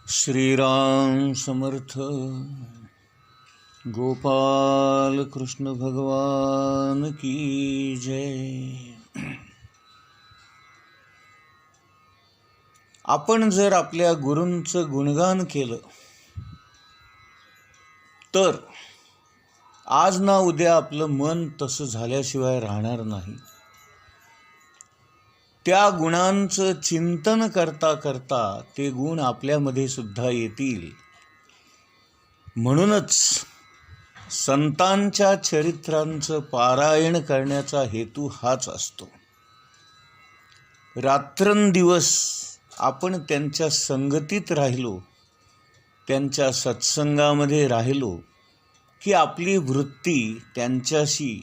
श्रीराम समर्थ. गोपाल कृष्ण भगवान की जय. आपण जर आपल्या गुरूंचं गुणगान केलं तर आज ना उद्या आपलं मन तसं झाल्याशिवाय राहणार नाही. त्या गुणांचं चिंतन करता करता ते गुण आपल्यामध्ये सुद्धा येतील. म्हणूनच संतांच्या चरित्रांचं पारायण करण्याचा हेतू हाच असतो. रात्रंदिवस आपण त्यांच्या संगतीत राहिलो, त्यांच्या सत्संगामध्ये राहिलो की आपली वृत्ती त्यांच्याशी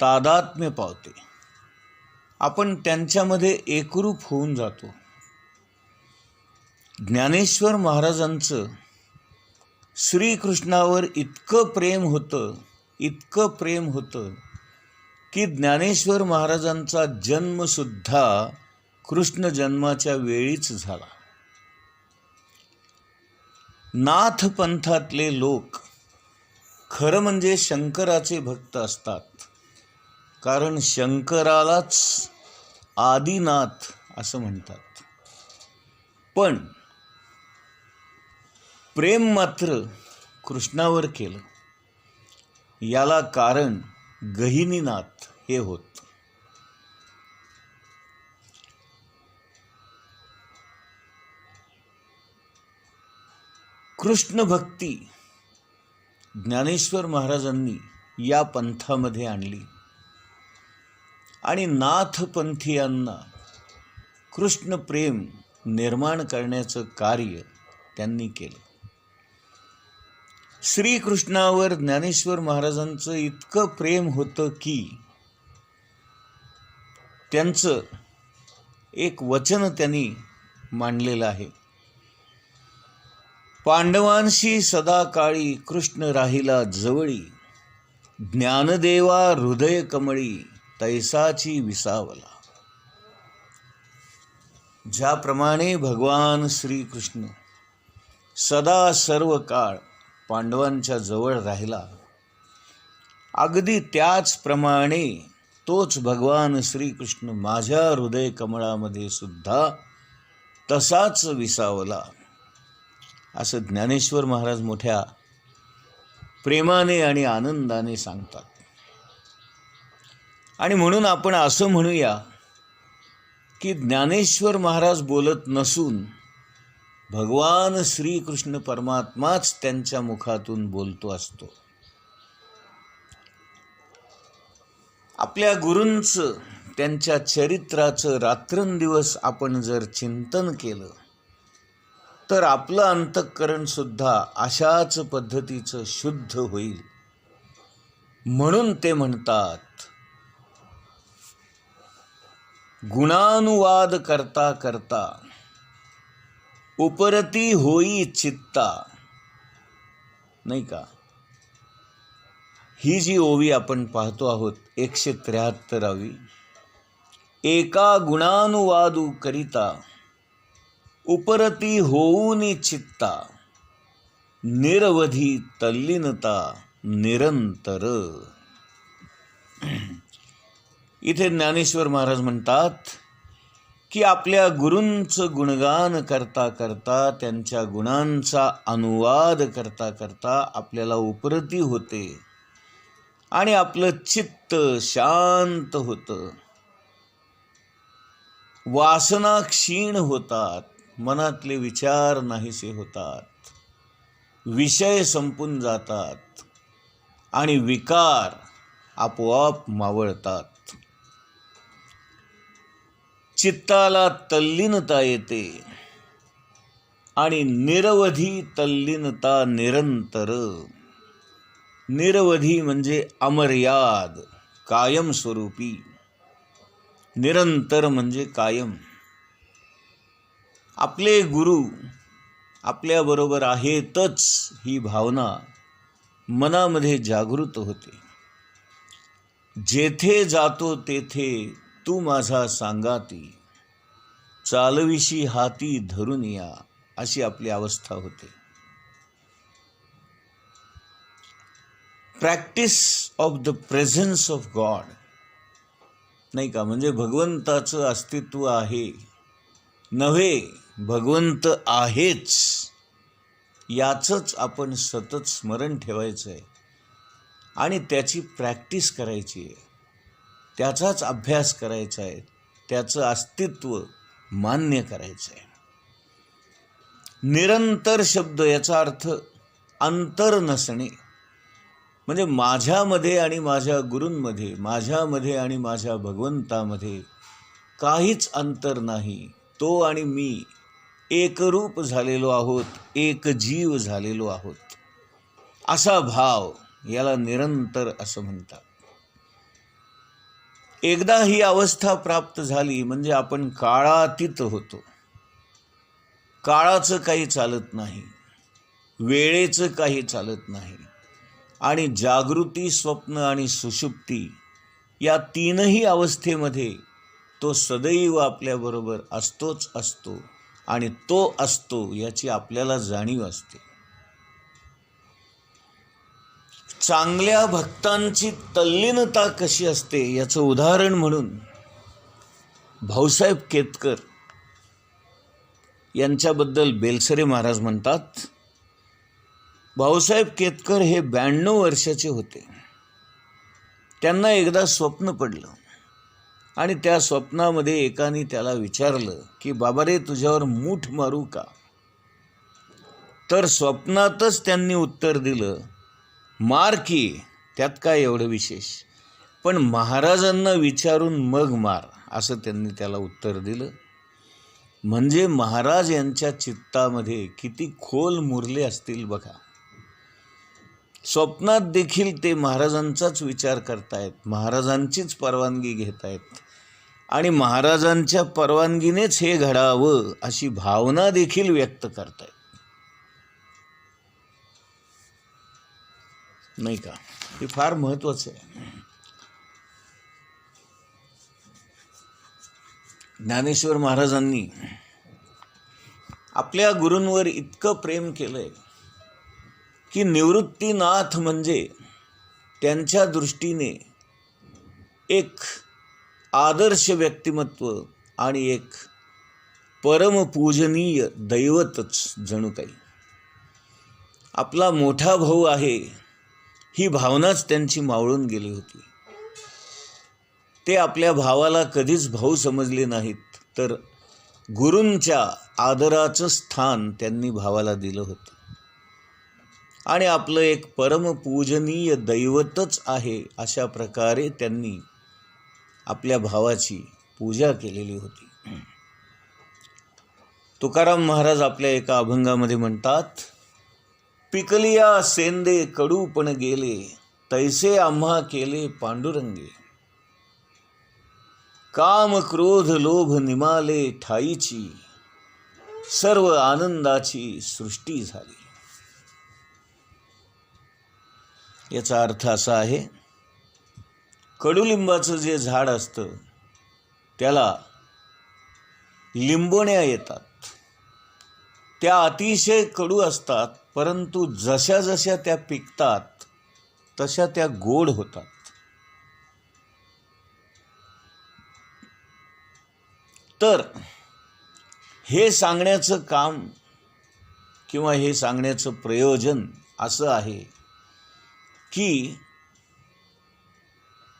तादात्म्य पावते. आपण त्यांच्यामध्ये एकरूप होऊन जातो. ज्ञानेश्वर महाराजांचं श्रीकृष्णावर इतकं प्रेम होतं की ज्ञानेश्वर महाराजांचा जन्मसुद्धा कृष्ण जन्माच्या वेळीच झाला. नाथ पंथातले लोक खरं म्हणजे शंकराचे भक्त असतात, कारण शंकरालाच आदिनाथ असं म्हणतात. पण प्रेम मात्र कृष्णावर केलं. याला कारण गहिनीनाथ हे होत. कृष्ण भक्ती ज्ञानेश्वर महाराजांनी या पंथामध्ये आणली आणि नाथपंथीयांना कृष्ण प्रेम निर्माण करण्याचं कार्य त्यांनी केलं. श्रीकृष्णावर ज्ञानेश्वर महाराजांचं इतकं प्रेम होतं की त्यांचं एक वचन त्यांनी मांडलेलं आहे. पांडवांशी सदा काळी कृष्ण राहिला जवळी, ज्ञानदेवा हृदय कमळी तैसाची विसावला. ज्याप्रमाणे भगवान श्रीकृष्ण सदा सर्व काळ पांडवांच्या जवळ राहिला, अगदी त्याचप्रमाणे तोच भगवान श्रीकृष्ण माझ्या हृदय कमळामध्ये सुद्धा तसाच विसावला, असं ज्ञानेश्वर महाराज मोठ्या प्रेमाने आणि आनंदाने सांगतात. आणि म्हणून आपण असं म्हणूया की ज्ञानेश्वर महाराज बोलत नसून भगवान श्रीकृष्ण परमात्माच त्यांच्या मुखातून बोलतो असतो. आपल्या गुरूंचं, त्यांच्या चरित्राचं रात्रंदिवस आपण जर चिंतन केलं तर आपलं अंतःकरण सुद्धा अशाच पद्धतीचं शुद्ध होईल. म्हणून ते म्हणतात, गुणानुवाद करता करता उपरती होई चित्ता. नाही का? ही जी ओवी आपण पाहतो आहोत 173वी. एका गुणानुवादू करिता उपरती होऊनी चित्ता, निरवधी तल्लीनता निरंतर. इथे ज्ञानेश्वर महाराज म्हणतात की आपल्या गुरूंचं गुणगान करता करता, त्यांच्या गुणांचा अनुवाद करता करता आपल्याला उपरती होते आणि आपलं चित्त शांत होतं. वासना क्षीण होतात, मनातले विचार नाहीसे होतात, विषय संपून जातात आणि विकार आपोआप मावळतात. चित्ताला तल्लीनता येते आणि निरवधी तल्लीनता निरंतर. निरवधी म्हणजे अमर्याद, कायमस्वरूपी. निरंतर म्हणजे कायम. आपले गुरु आपल्याबरोबर आहेतच ही भावना मनामध्ये जागृत होते. जेथे जातो तेथे तू माझा सांगाती, चालविशी हाती धरून या, अशी आपली अवस्था होते. Practice of the presence of God, नाही का, म्हणजे भगवंताचं अस्तित्व आहे नव्हे, भगवंत आहेच याचंच आपण सतत स्मरण ठेवायचं आहे आणि त्याची प्रॅक्टिस करायची आहे, त्याचाच अभ्यास करायचा आहे, त्याचं अस्तित्व मान्य करायचं आहे. निरंतर शब्द याचा अर्थ अंतर नसणे, म्हणजे माझ्यामध्ये आणि माझ्या गुरूंमध्ये, माझ्यामध्ये आणि माझ्या भगवंतामध्ये काहीच अंतर नाही. तो आणि मी एकरूप झालेलो आहोत, एक जीव झालेलो आहोत, असा भाव याला निरंतर असं म्हणतात. एकदा ही अवस्था प्राप्त झाली म्हणजे आपण काळातीत होतो. काळाचं काही चालत नाही, वेळेचं काही चालत नाही आणि जागृती, स्वप्न आणि सुषुप्ती या तीनही अवस्थेमध्ये तो सदैव आपल्याबरोबर असतोच असतो आणि तो असतो याची आपल्याला जाणीव असते. चांगल्या भक्तांची तल्लीनता कशी असते याचं उदाहरण म्हणून भाऊसाहेब केतकर यांच्याबद्दल बेलसरे महाराज म्हणतात. भाऊसाहेब केतकर हे 92 वर्षाचे होते. त्यांना एकदा स्वप्न पडलं आणि त्या स्वप्नामध्ये एकाने त्याला विचारलं की बाबा रे, तुझ्यावर मूठ मारू का? तर स्वप्नातच त्यांनी उत्तर दिलं, मार की, त्यात काय एवढं विशेष, पण महाराजांना विचारून मग मार, असं त्यांनी त्याला उत्तर दिलं. म्हणजे महाराज यांच्या चित्तामध्ये किती खोल मुरले असतील बघा. स्वप्नात देखील ते महाराजांचाच विचार करतायत, महाराजांचीच परवानगी घेत आहेत आणि महाराजांच्या परवानगीनेच हे घडावं अशी भावना देखील व्यक्त करतायत, नाही का? हे फार महत्त्वाचं आहे. ज्ञानेश्वर महाराजांनी आपल्या गुरूंवर इतकं प्रेम केलंय की निवृत्तीनाथ म्हणजे त्यांच्या दृष्टीने एक आदर्श व्यक्तिमत्व आणि एक परमपूजनीय दैवतच जणू काही. आपला मोठा भाऊ आहे ही भावनाच त्यांची मावळून गेली होती. ते आपल्या भावाला कधीच भाऊ समजले नाहीत, तर गुरूंच्या आदराचं स्थान त्यांनी भावाला दिलं होतं आणि आपलं एक परमपूजनीय दैवतच आहे अशा प्रकारे त्यांनी आपल्या भावाची पूजा केलेली होती. तुकाराम महाराज आपल्या एका अभंगामध्ये म्हणतात, पिकलिया सेंदे कडू पण गेले, तैसे आम्हा केले पांडुरंगे. काम क्रोध लोभ निमाले ठाईची, सर्व आनंदाची सृष्टी झाली. याचा अर्थ असा आहे, कडुलिंबाचं जे झाड असतं त्याला लिंबोण्या येतात, त्या अतिशय कडू असतात, परंतु जशा जशा त्या पिकतात तशा त्या गोड होतात. तर हे सांगण्याचं काम किंवा हे सांगण्याचं प्रयोजन असं आहे की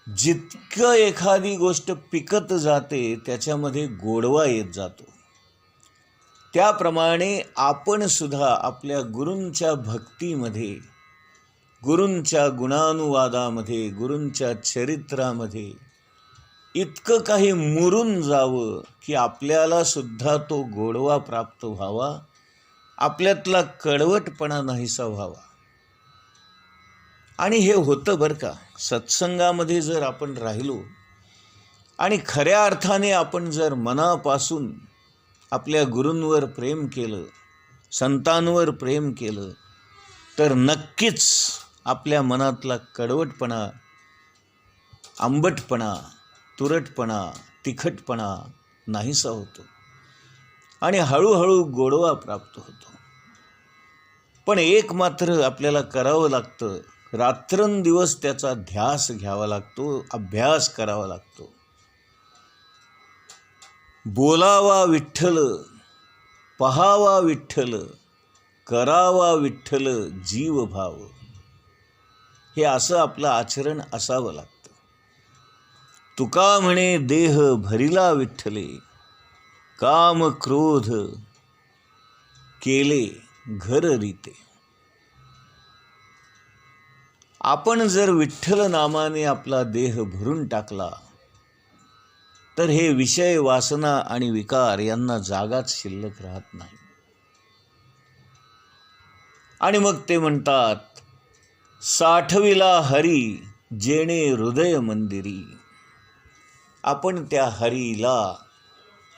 जितकं एखादी गोष्ट पिकत जाते त्याच्यामध्ये गोडवा येत जातो, त्याप्रमाणे आपण सुद्धा आपल्या गुरूंच्या भक्तीमध्ये, गुरूंच्या गुणानुवादामध्ये, गुरूंच्या चरित्रामध्ये इतकं काही मुरून जावं की आपल्याला सुद्धा तो गोडवा प्राप्त व्हावा, आपल्यातला कडवटपणा नाहीसा व्हावा. आणि हे होतं बरं का. सत्संगामध्ये जर आपण राहिलो आणि खऱ्या अर्थाने आपण जर मनापासून आपल्या गुरूंवर प्रेम केलं, संतांवर प्रेम केलं, तर नक्कीच आपल्या मनातला कडवटपणा, आंबटपणा, तुरटपणा, तिखटपणा नाहीसा होतो. आणि हळूहळू गोडवा प्राप्त होतो. पण एक मात्र आपल्याला करावं लागतं, रात्रंदिवस त्याचा ध्यास घ्यावा लागतो, अभ्यास करावा लागतो. बोलावा विठ्ठल, पहावा विठ्ठल, करावा विठ्ठल जीव भाव, हे असं आपलं आचरण असावं लागतं. तुका म्हणे देह भरिला विठ्ठले, काम क्रोध केले घर रीते. आपण जर विठ्ठल नामाने आपला देह भरून टाकला तर हे विषय, वासना आणि विकार यांना जागाच शिल्लक राहत नाही. आणि मग ते म्हणतात, साठविला हरी जेणे हृदय मंदिरी. आपण त्या हरीला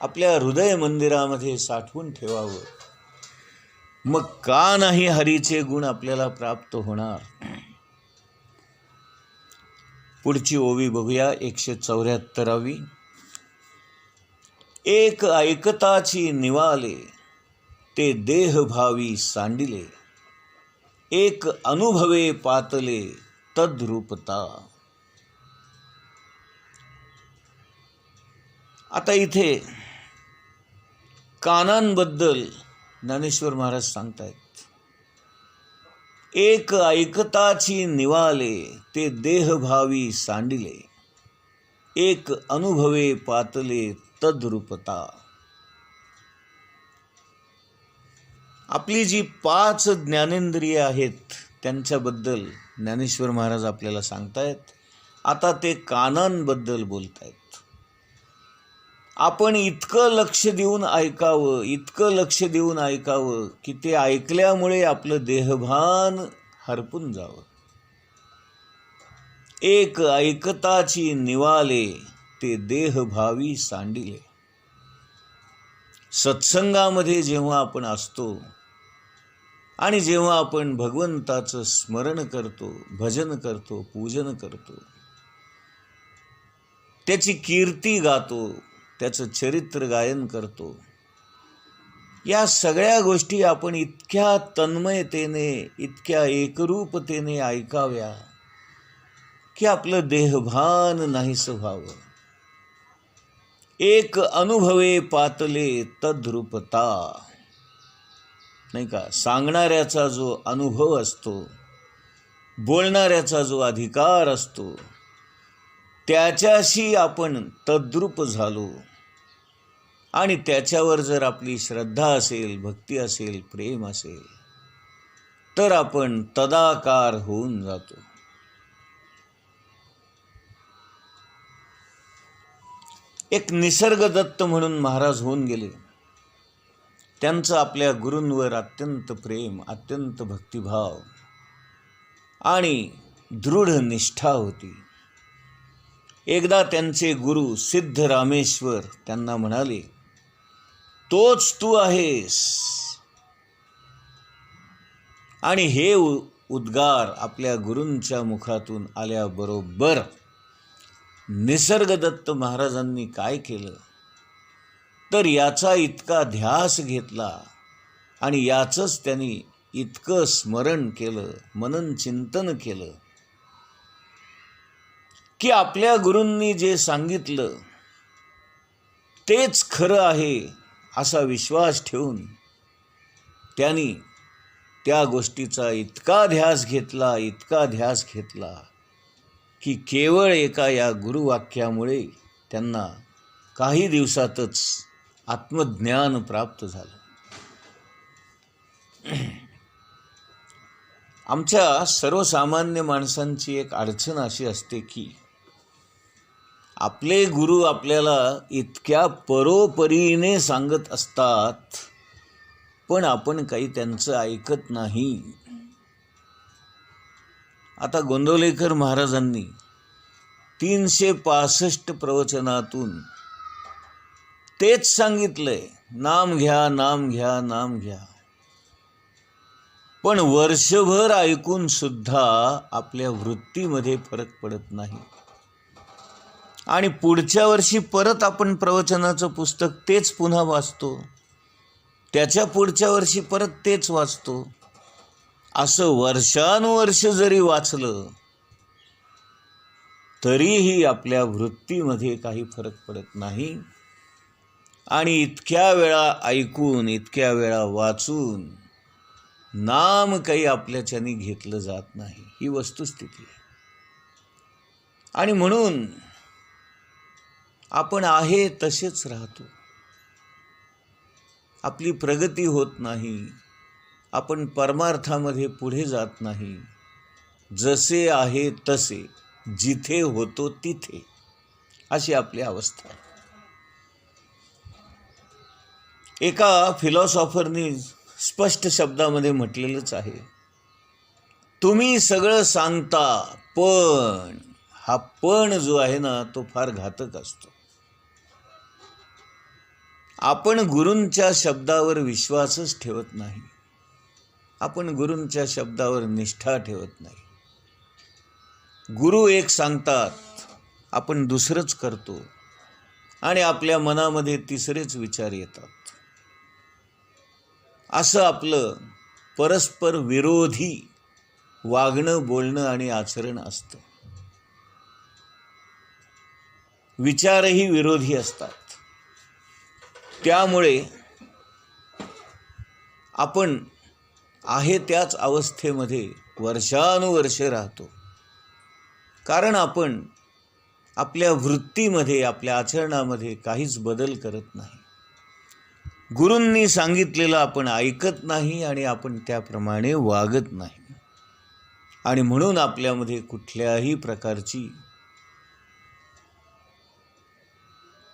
आपल्या हृदय मंदिरामध्ये साठवून ठेवावं. मग का नाही हरीचे गुण आपल्याला प्राप्त होणार? पुढची ओवी बघूया, 174वी. एक ऐकताची निवाले, ते देह भावी सांडिले, एक अनुभवे पातले तद्रूपता. आता इथे कानांबद्दल ज्ञानेश्वर महाराज सांगतायत, एक ऐकताची निवाले, ते देहभावी सांडिले, एक अनुभवे पातले तद्रूपता. आपली जी 5 ज्ञानेंद्रिय आहेत त्यांच्याबद्दल ज्ञानेश्वर महाराज आपल्याला सांगतायत. आता ते कानांबद्दल बोलतायत. आपण इतकं लक्ष देऊन ऐकावं, इतकं लक्ष देऊन ऐकावं की ते ऐकल्यामुळे आपलं देहभान हरपून जावं. एक ऐकताची निवाले, ते देहभावी सांडिले. सत्संगामध्ये जेव्हा आपण असतो आणि जेव्हा आपण भगवंताचं स्मरण करतो, भजन करतो, पूजन करतो, त्याची कीर्ती गातो, त्याचं चरित्र गायन करतो, या सगळ्या गोष्टी आपण इतक्या तन्मयतेने, इतक्या एकरूपतेने ऐकाव्या की आपलं देहभान नाहीसं व्हावं. एक अनुभवे पातले तद्रूपता. नाही का, सांगणाऱ्याचा जो अनुभव असतो, बोलणाऱ्याचा जो अधिकार असतो, त्याच्याशी आपण तद्रूप झालो आणि त्याच्यावर जर आपली श्रद्धा असेल, भक्ती असेल, प्रेम असेल, तर आपण तदाकार होऊन जातो. एक निसर्गदत्त म्हणून महाराज होऊन गेले. त्यांचं आपल्या गुरूंवर अत्यंत प्रेम, अत्यंत भक्तिभाव आणि दृढ निष्ठा होती. एकदा त्यांचे गुरु सिद्धरामेश्वर त्यांना म्हणाले, तोच तू आहेस. आणि हे उद्गार आपल्या गुरूंच्या मुखातून आल्याबरोबर निसर्गदत्त महाराजांनी काय केलं तर याचा इतका ध्यास घेतला आणि याचंच त्यांनी इतकं स्मरण केलं, मनन चिंतन केलं की आपल्या गुरूंनी जे सांगितलं तेच खरं आहे असा विश्वास ठेवून त्यांनी त्या गोष्टीचा इतका ध्यास घेतला, इतका ध्यास घेतला की केवळ एका या गुरुवाक्यामुळे त्यांना काही दिवसातच आत्मज्ञान प्राप्त झालं. आमच्या सर्वसामान्य माणसांची एक अडचण अशी असते की आपले गुरु आपल्याला इतक्या परोपरीने सांगत असतात, पण आपण काही त्यांचं ऐकत नाही. आता गोंदवलेकर महाराजांनी 365 प्रवचनातून तेच सांगितलंय, नाम घ्या, नाम घ्या, नाम घ्या. पण वर्षभर ऐकून सुद्धा आपल्या वृत्तीमध्ये फरक पडत नाही. आणि पुढच्या वर्षी परत आपण प्रवचनाचं पुस्तक तेच पुन्हा वाचतो त्याच्या पुढच्या वर्षी परत तेच वाचतो. असं वर्षानुवर्ष जरी वाचलं तरीही आपल्या वृत्तीमध्ये काही फरक पडत नाही. आणि इतक्या वेळा ऐकून, इतक्या वेळा वाचून नाम काही आपल्याच्यानी घेतलं जात नाही. ही वस्तुस्थिती आहे. आणि म्हणून आपण आहे तसेच राहतो. आपली प्रगती होत नाही. आपण परमार्थामध्ये पुढे जात नाही. जसे आहे तसे, जिथे होतो तिथे, अशी आपली अवस्था आहे. एका फिलॉसॉफरनी स्पष्ट शब्दामध्ये म्हटलेलंच आहे, तुम्ही सगळं सांगता पण, हा पण जो आहे ना तो फार घातक असतो. आपण गुरूंच्या शब्दावर विश्वासच ठेवत नाही. आपण गुरूंच्या शब्दावर निष्ठा ठेवत नाही. गुरु एक सांगतात, आपण दुसरंच करतो आणि आपल्या मनामध्ये तिसरेच विचार येतात. असं आपलं परस्पर विरोधी वागणं, बोलणं आणि आचरण असतं. विचारही विरोधी असतात. त्यामुळे आपण आहे त्याच अवस्थेमध्ये वर्षानुवर्षे राहतो. कारण आपण आपल्या वृत्तीमध्ये, आपल्या आचरणामध्ये काहीच बदल करत नाही. गुरूंनी सांगितलेलं आपण ऐकत नाही आणि आपण त्याप्रमाणे वागत नाही. आणि म्हणून आपल्यामध्ये कुठल्याही प्रकारची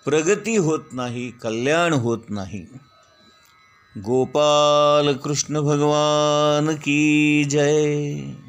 प्रगती होत नाही, कल्याण होत नाही. गोपाल कृष्ण भगवान की जय.